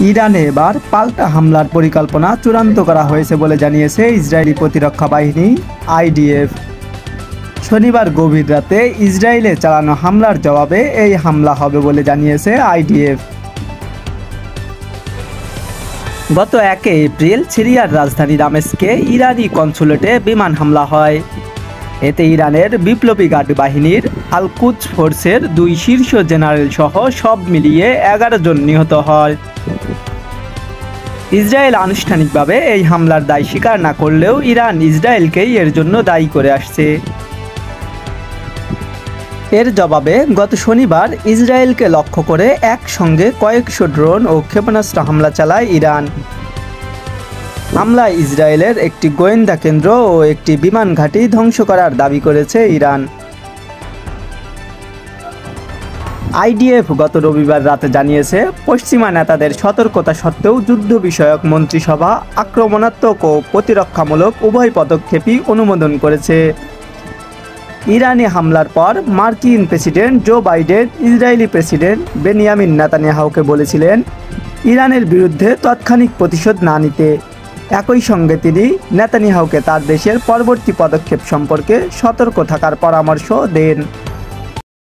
ইরানে এবার পাল্টা হামলার পরিকল্পনা চূড়ান্ত করা হয়েছে বলে জানিয়েছে ইসরায়েলি প্রতিরক্ষা বাহিনী আইডিএফ। শনিবার গভীর রাতে ইসরায়েলে চালানো হামলার জবাবে এই হামলা হবে বলে জানিয়েছে আইডিএফ। গত 1 এপ্রিল সিরিয়ার রাজধানী দামেস্কে ইরানি কনসুলেটে বিমান হামলা হয়। এতে ইরানের বিপ্লবী গার্ড বাহিনীর আল কুদস ফোর্সের 2 শীর্ষ জেনারেল সহ সব মিলিয়ে 11 জন নিহত হয়। ইসরায়েল আনুষ্ঠানিকভাবে এই হামলার দায় স্বীকার না করলেও ইরান ইসরায়েলকেই এর জন্য দায়ী করে আসছে। এর জবাবে গত শনিবার ইসরায়েলকে লক্ষ্য করে একসঙ্গে কয়েকশো ড্রোন ও ক্ষেপণাস্ত্র হামলা চালায় ইরান। হামলায় ইসরায়েলের একটি গোয়েন্দা কেন্দ্র ও একটি বিমান ঘাঁটি ধ্বংস করার দাবি করেছে ইরান। আইডিএফ গত রবিবার রাতে জানিয়েছে, পশ্চিমা নেতাদের সতর্কতা সত্ত্বেও যুদ্ধ বিষয়ক মন্ত্রিসভা আক্রমণাত্মক ও প্রতিরক্ষামূলক উভয় পদক্ষেপই অনুমোদন করেছে। ইরানি হামলার পর মার্কিন president Joe Biden Israeli president বেনিয়ামিন নেতানিয়াহুকে বলেছিলেন ইরানের বিরুদ্ধে তাৎক্ষণিক প্রতিশোধ না নিতে। একই সঙ্গে তিনি নেতানিয়াহুকে তার দেশের পরবর্তী পদক্ষেপ সম্পর্কে সতর্ক থাকার পরামর্শ দেন।